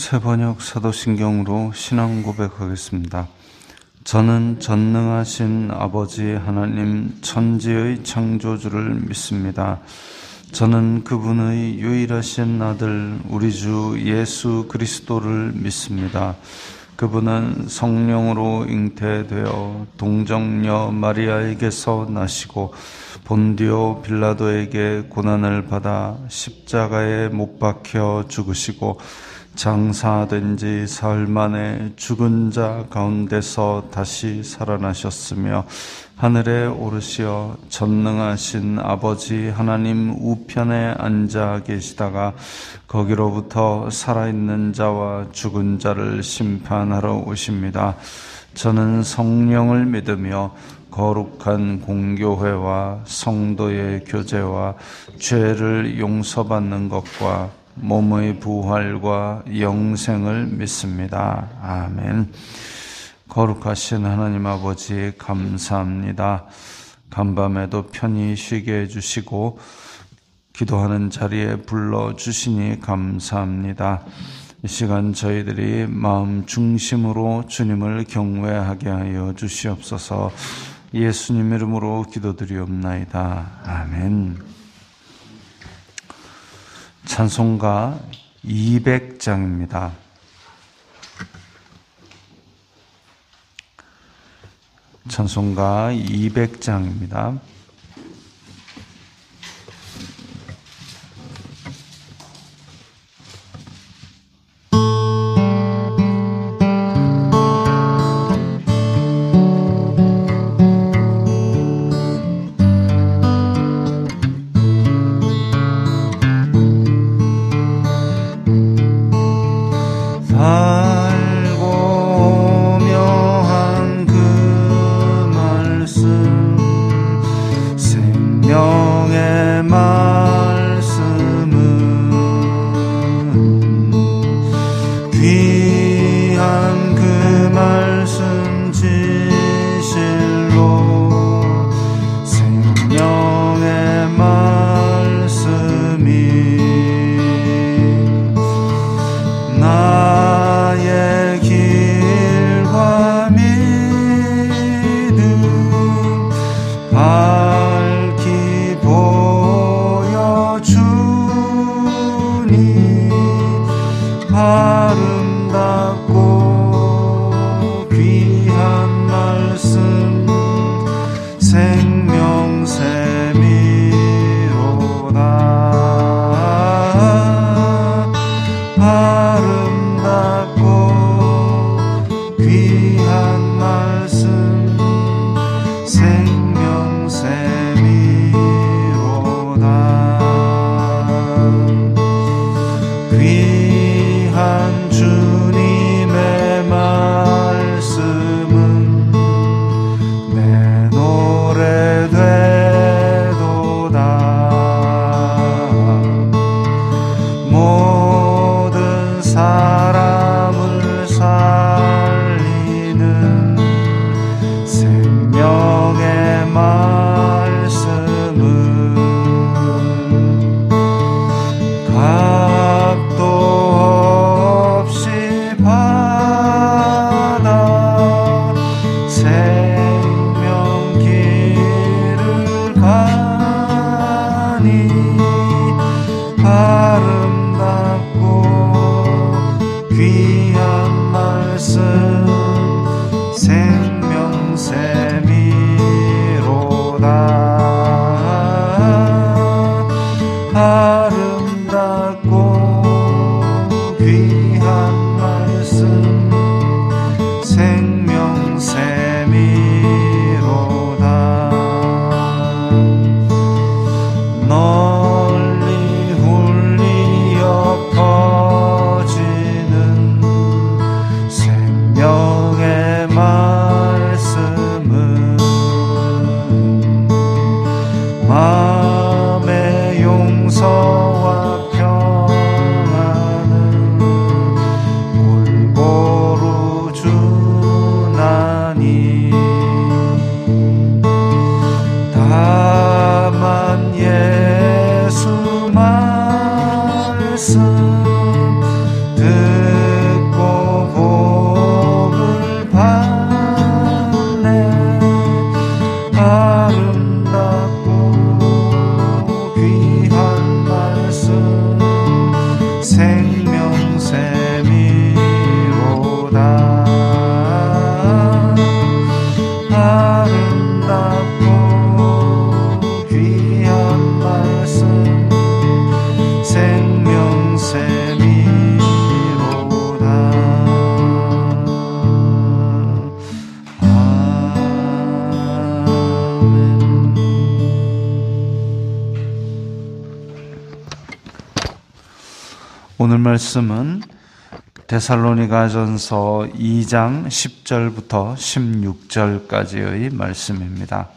새번역 사도신경으로 신앙 고백하겠습니다. 저는 전능하신 아버지 하나님 천지의 창조주를 믿습니다. 저는 그분의 유일하신 아들 우리 주 예수 그리스도를 믿습니다. 그분은 성령으로 잉태되어 동정녀 마리아에게서 나시고 본디오 빌라도에게 고난을 받아 십자가에 못 박혀 죽으시고 장사된 지 사흘 만에 죽은 자 가운데서 다시 살아나셨으며 하늘에 오르시어 전능하신 아버지 하나님 우편에 앉아 계시다가 거기로부터 살아있는 자와 죽은 자를 심판하러 오십니다. 저는 성령을 믿으며 거룩한 공교회와 성도의 교제와 죄를 용서받는 것과 몸의 부활과 영생을 믿습니다. 아멘. 거룩하신 하나님 아버지 감사합니다. 간밤에도 편히 쉬게 해주시고 기도하는 자리에 불러주시니 감사합니다. 이 시간 저희들이 마음 중심으로 주님을 경외하게 하여 주시옵소서. 예수님 이름으로 기도드리옵나이다. 아멘. 찬송가 200장입니다. 찬송가 200장입니다. 널리 오늘 말씀은 데살로니가전서 2장 10절부터 16절까지의 말씀입니다.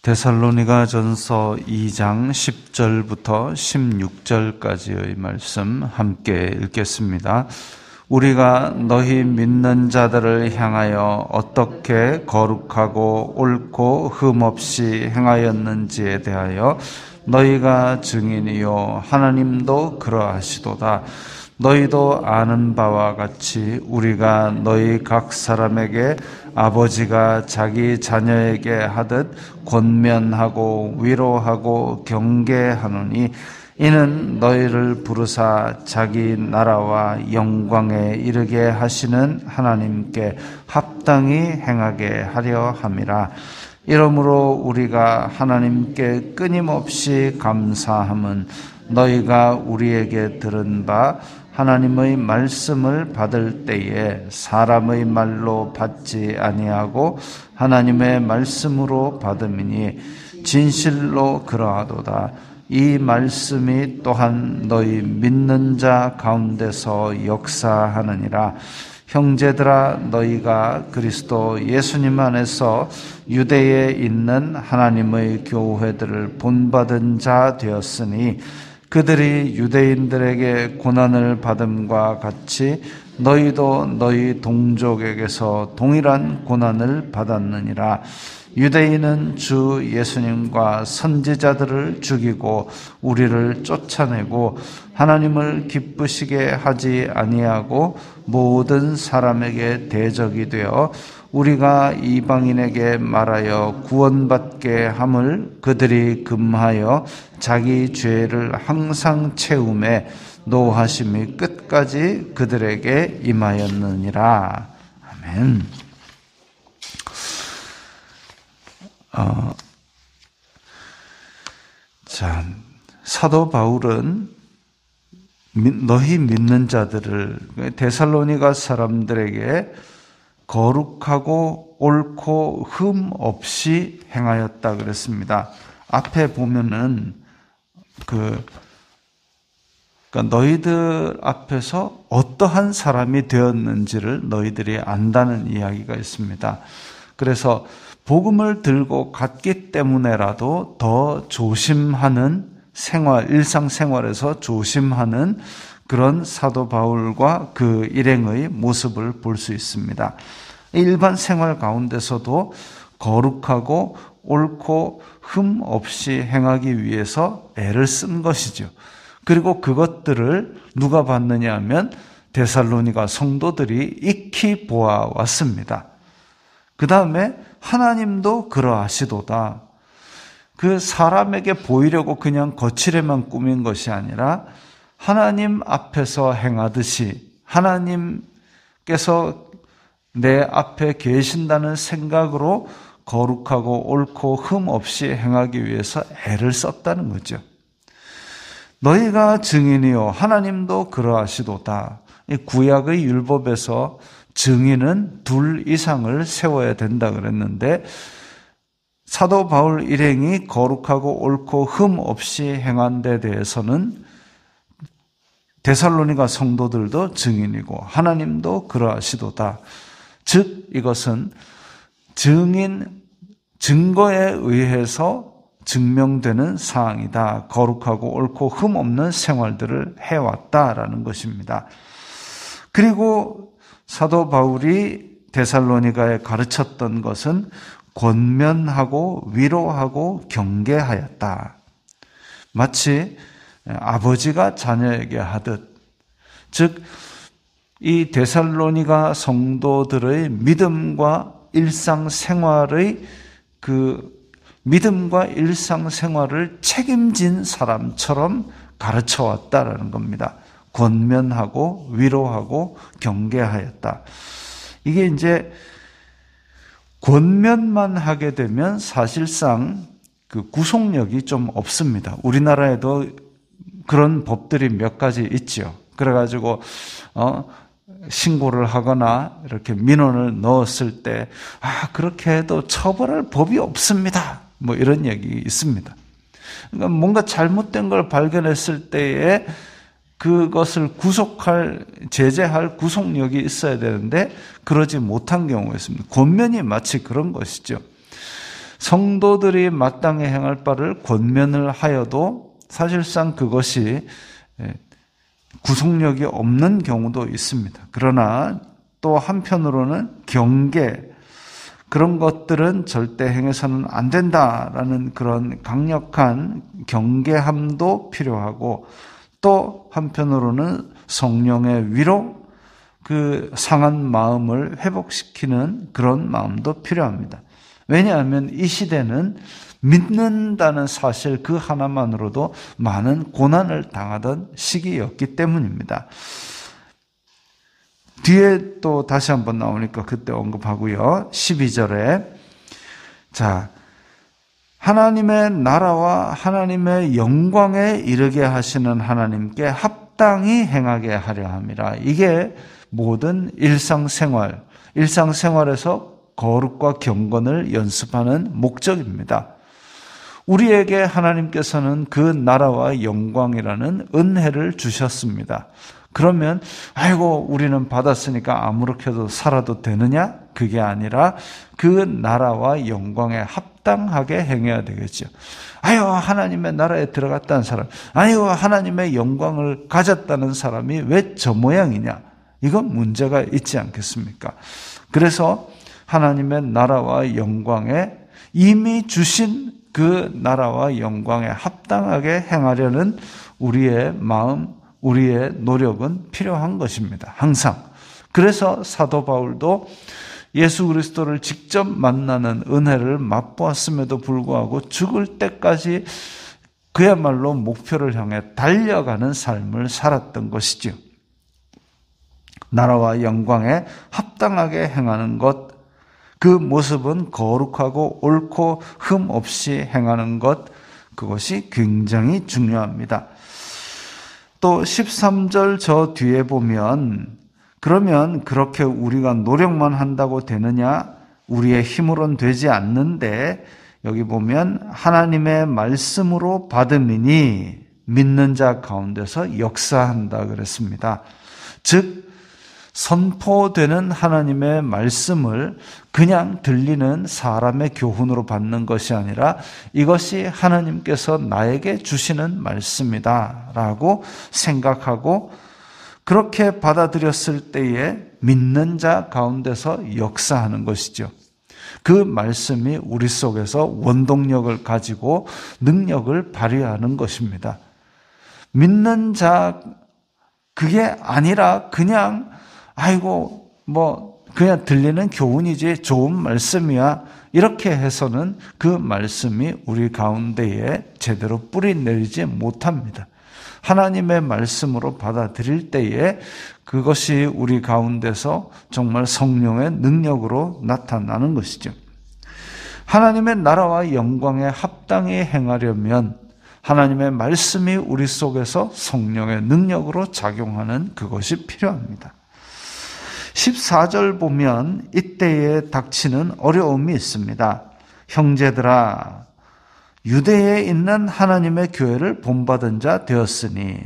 데살로니가전서 2장 10절부터 16절까지의 말씀 함께 읽겠습니다. 우리가 너희 믿는 자들을 향하여 어떻게 거룩하고 옳고 흠없이 행하였는지에 대하여 너희가 증인이요 하나님도 그러하시도다. 너희도 아는 바와 같이 우리가 너희 각 사람에게 아버지가 자기 자녀에게 하듯 권면하고 위로하고 경계하노니 이는 너희를 부르사 자기 나라와 영광에 이르게 하시는 하나님께 합당히 행하게 하려 함이라. 이러므로 우리가 하나님께 끊임없이 감사함은 너희가 우리에게 들은 바 하나님의 말씀을 받을 때에 사람의 말로 받지 아니하고 하나님의 말씀으로 받음이니 진실로 그러하도다. 이 말씀이 또한 너희 믿는 자 가운데서 역사하느니라. 형제들아, 너희가 그리스도 예수님 안에서 유대에 있는 하나님의 교회들을 본받은 자 되었으니 그들이 유대인들에게 고난을 받음과 같이 너희도 너희 동족에게서 동일한 고난을 받았느니라. 유대인은 주 예수님과 선지자들을 죽이고 우리를 쫓아내고 하나님을 기쁘시게 하지 아니하고 모든 사람에게 대적이 되어 우리가 이방인에게 말하여 구원받게 함을 그들이 금하여 자기 죄를 항상 채우매 노하심이 끝까지 그들에게 임하였느니라. 아멘. 사도 바울은 너희 믿는 자들을 데살로니가 사람들에게 거룩하고 옳고 흠 없이 행하였다 그랬습니다. 앞에 보면은 그러니까 너희들 앞에서 어떠한 사람이 되었는지를 너희들이 안다는 이야기가 있습니다. 그래서 복음을 들고 갔기 때문에라도 더 조심하는 생활, 일상생활에서 조심하는 그런 사도 바울과 그 일행의 모습을 볼 수 있습니다. 일반 생활 가운데서도 거룩하고 옳고 흠 없이 행하기 위해서 애를 쓴 것이죠. 그리고 그것들을 누가 봤느냐 하면 데살로니가 성도들이 익히 보아왔습니다. 그 다음에 하나님도 그러하시도다. 그 사람에게 보이려고 그냥 거칠에만 꾸민 것이 아니라 하나님 앞에서 행하듯이 하나님께서 내 앞에 계신다는 생각으로 거룩하고 옳고 흠 없이 행하기 위해서 애를 썼다는 거죠. 너희가 증인이요 하나님도 그러하시도다. 이 구약의 율법에서 증인은 둘 이상을 세워야 된다 그랬는데 사도 바울 일행이 거룩하고 옳고 흠 없이 행한 데 대해서는 데살로니가 성도들도 증인이고 하나님도 그러하시도다. 즉 이것은 증거에 의해서 증명되는 사항이다. 거룩하고 옳고 흠 없는 생활들을 해왔다라는 것입니다. 그리고 사도 바울이 데살로니가에 가르쳤던 것은 권면하고 위로하고 경계하였다. 마치 아버지가 자녀에게 하듯, 즉 이 데살로니가 성도들의 믿음과 일상생활을 책임진 사람처럼 가르쳐 왔다라는 겁니다. 권면하고 위로하고 경계하였다. 이게 이제 권면만 하게 되면 사실상 그 구속력이 좀 없습니다. 우리나라에도 그런 법들이 몇 가지 있죠. 그래가지고 신고를 하거나 이렇게 민원을 넣었을 때 그렇게 해도 처벌할 법이 없습니다. 뭐 이런 얘기 있습니다. 그러니까 뭔가 잘못된 걸 발견했을 때에 그것을 제재할 구속력이 있어야 되는데 그러지 못한 경우가 있습니다. 권면이 마치 그런 것이죠. 성도들이 마땅히 행할 바를 권면을 하여도 사실상 그것이 구속력이 없는 경우도 있습니다. 그러나 또 한편으로는 경계, 그런 것들은 절대 행해서는 안 된다라는 그런 강력한 경계함도 필요하고, 또 한편으로는 성령의 위로, 그 상한 마음을 회복시키는 그런 마음도 필요합니다. 왜냐하면 이 시대는 믿는다는 사실 그 하나만으로도 많은 고난을 당하던 시기였기 때문입니다. 뒤에 또 다시 한번 나오니까 그때 언급하고요. 12절에 하나님의 나라와 하나님의 영광에 이르게 하시는 하나님께 합당히 행하게 하려 함이라. 이게 모든 일상생활에서 거룩과 경건을 연습하는 목적입니다. 우리에게 하나님께서는 그 나라와 영광이라는 은혜를 주셨습니다. 그러면 우리는 받았으니까 아무렇게도 살아도 되느냐? 그게 아니라 그 나라와 영광에 합당하게 행해야 되겠죠. 하나님의 나라에 들어갔다는 사람, 하나님의 영광을 가졌다는 사람이 왜 저 모양이냐? 이건 문제가 있지 않겠습니까? 그래서 하나님의 나라와 영광에 이미 주신 그 나라와 영광에 합당하게 행하려는 우리의 마음, 우리의 노력은 필요한 것입니다. 항상. 그래서 사도 바울도 예수 그리스도를 직접 만나는 은혜를 맛보았음에도 불구하고 죽을 때까지 그야말로 목표를 향해 달려가는 삶을 살았던 것이죠. 나라와 영광에 합당하게 행하는 것, 그 모습은 거룩하고 옳고 흠 없이 행하는 것, 그것이 굉장히 중요합니다. 또 13절 저 뒤에 보면, 그러면 그렇게 우리가 노력만 한다고 되느냐? 우리의 힘으로는 되지 않는데, 여기 보면 하나님의 말씀으로 받음이니 믿는 자 가운데서 역사한다 그랬습니다. 즉 선포되는 하나님의 말씀을 그냥 들리는 사람의 교훈으로 받는 것이 아니라 이것이 하나님께서 나에게 주시는 말씀이다 라고 생각하고 그렇게 받아들였을 때에 믿는 자 가운데서 역사하는 것이죠. 그 말씀이 우리 속에서 원동력을 가지고 능력을 발휘하는 것입니다. 믿는 자, 그게 아니라 그냥 그냥 들리는 교훈이지 좋은 말씀이야. 이렇게 해서는 그 말씀이 우리 가운데에 제대로 뿌리 내리지 못합니다. 하나님의 말씀으로 받아들일 때에 그것이 우리 가운데서 정말 성령의 능력으로 나타나는 것이죠. 하나님의 나라와 영광에 합당히 행하려면 하나님의 말씀이 우리 속에서 성령의 능력으로 작용하는 그것이 필요합니다. 14절 보면 이때에 닥치는 어려움이 있습니다. 형제들아, 유대에 있는 하나님의 교회를 본받은 자 되었으니,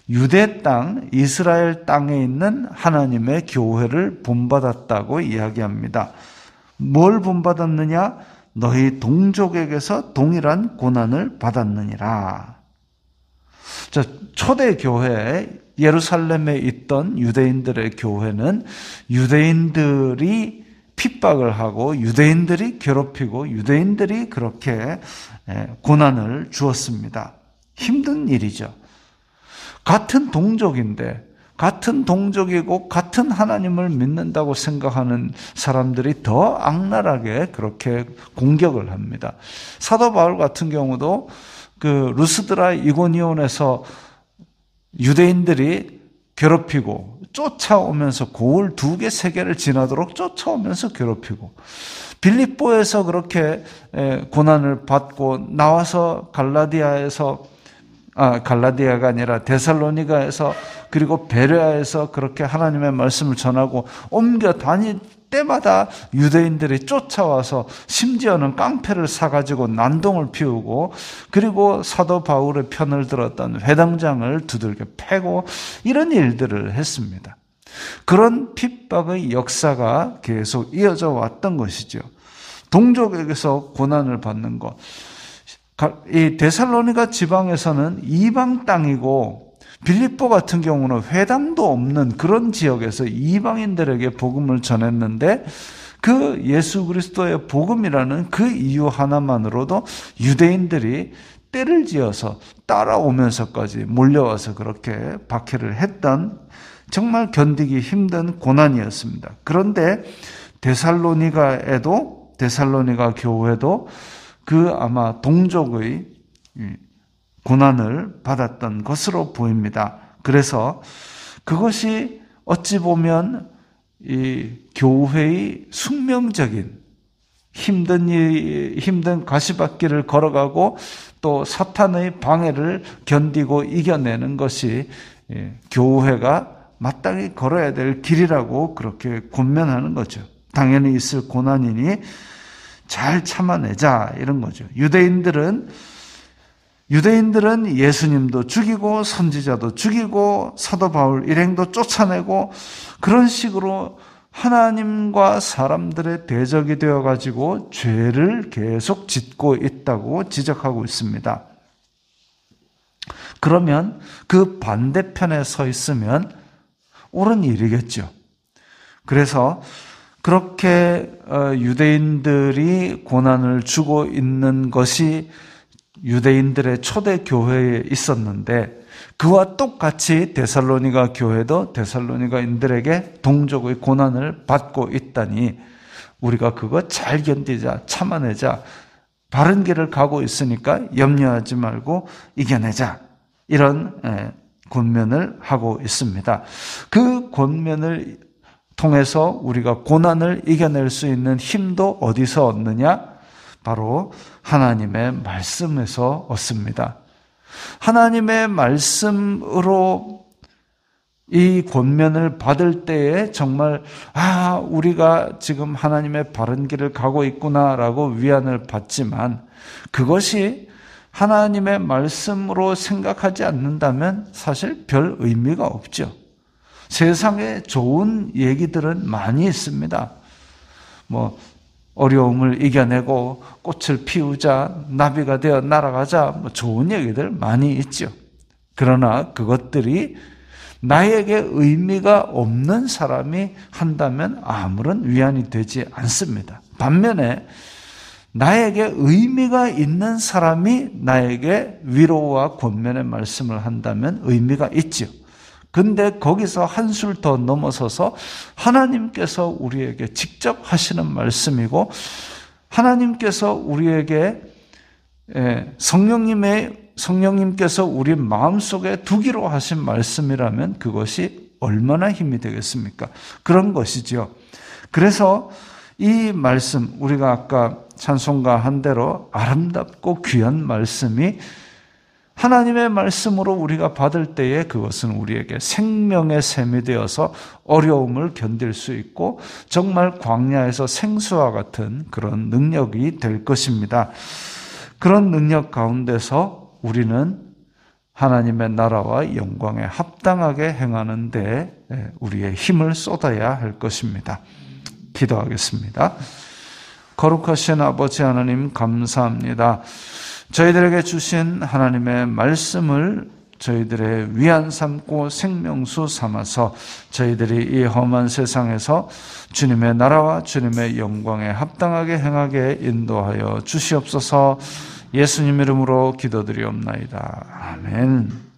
유대 땅, 이스라엘 땅에 있는 하나님의 교회를 본받았다고 이야기합니다. 뭘 본받았느냐? 너희 동족에게서 동일한 고난을 받았느니라. 초대 교회, 예루살렘에 있던 유대인들의 교회는 유대인들이 핍박을 하고 유대인들이 괴롭히고 유대인들이 그렇게 고난을 주었습니다. 힘든 일이죠. 같은 동족인데, 같은 동족이고 같은 하나님을 믿는다고 생각하는 사람들이 더 악랄하게 그렇게 공격을 합니다. 사도 바울 같은 경우도 그 루스드라 이고니온에서 유대인들이 괴롭히고 쫓아오면서 고을 2개, 3개를 지나도록 쫓아오면서 괴롭히고, 빌립보에서 그렇게 고난을 받고 나와서 갈라디아에서 갈라디아가 아니라 데살로니가에서 그리고 베레아에서 그렇게 하나님의 말씀을 전하고 옮겨 다닐 때마다 유대인들이 쫓아와서 심지어는 깡패를 사가지고 난동을 피우고 그리고 사도 바울의 편을 들었던 회당장을 두들겨 패고 이런 일들을 했습니다. 그런 핍박의 역사가 계속 이어져 왔던 것이죠. 동족에게서 고난을 받는 것. 이 데살로니가 지방에서는 이방 땅이고 빌립보 같은 경우는 회당도 없는 그런 지역에서 이방인들에게 복음을 전했는데 그 예수 그리스도의 복음이라는 그 이유 하나만으로도 유대인들이 때를 지어서 따라오면서까지 몰려와서 그렇게 박해를 했던 정말 견디기 힘든 고난이었습니다. 그런데 데살로니가 교회도 그 아마 동족의 고난을 받았던 것으로 보입니다. 그래서 그것이 어찌 보면 이 교회의 숙명적인 힘든 가시밭길을 걸어가고 또 사탄의 방해를 견디고 이겨내는 것이 교회가 마땅히 걸어야 될 길이라고 그렇게 권면하는 거죠. 당연히 있을 고난이니 잘 참아내자 이런 거죠. 유대인들은 예수님도 죽이고 선지자도 죽이고 사도 바울 일행도 쫓아내고 그런 식으로 하나님과 사람들의 대적이 되어가지고 죄를 계속 짓고 있다고 지적하고 있습니다. 그러면 그 반대편에 서 있으면 옳은 일이겠죠. 그래서 그렇게 유대인들이 고난을 주고 있는 것이 유대인들의 초대 교회에 있었는데 그와 똑같이 데살로니가 교회도 데살로니가인들에게 동족의 고난을 받고 있다니 우리가 그거 잘 견디자, 참아내자, 바른 길을 가고 있으니까 염려하지 말고 이겨내자 이런 권면을 하고 있습니다. 그 권면을 통해서 우리가 고난을 이겨낼 수 있는 힘도 어디서 얻느냐? 바로 하나님의 말씀에서 얻습니다. 하나님의 말씀으로 이 권면을 받을 때에 정말 우리가 지금 하나님의 바른 길을 가고 있구나라고 위안을 받지만 그것이 하나님의 말씀으로 생각하지 않는다면 사실 별 의미가 없죠. 세상에 좋은 얘기들은 많이 있습니다. 어려움을 이겨내고 꽃을 피우자, 나비가 되어 날아가자, 좋은 얘기들 많이 있죠. 그러나 그것들이 나에게 의미가 없는 사람이 한다면 아무런 위안이 되지 않습니다. 반면에 나에게 의미가 있는 사람이 나에게 위로와 권면의 말씀을 한다면 의미가 있죠. 근데 거기서 한술 더 넘어서서 하나님께서 우리에게 직접 하시는 말씀이고 하나님께서 우리에게 성령님께서 우리 마음속에 두기로 하신 말씀이라면 그것이 얼마나 힘이 되겠습니까? 그런 것이죠. 그래서 이 말씀, 우리가 아까 찬송가 한 대로 아름답고 귀한 말씀이 하나님의 말씀으로 우리가 받을 때에 그것은 우리에게 생명의 샘이 되어서 어려움을 견딜 수 있고 정말 광야에서 생수와 같은 그런 능력이 될 것입니다. 그런 능력 가운데서 우리는 하나님의 나라와 영광에 합당하게 행하는 데 우리의 힘을 쏟아야 할 것입니다. 기도하겠습니다. 거룩하신 아버지 하나님 감사합니다. 저희들에게 주신 하나님의 말씀을 저희들의 위안 삼고 생명수 삼아서 저희들이 이 험한 세상에서 주님의 나라와 주님의 영광에 합당하게 행하게 인도하여 주시옵소서. 예수님 이름으로 기도드리옵나이다. 아멘.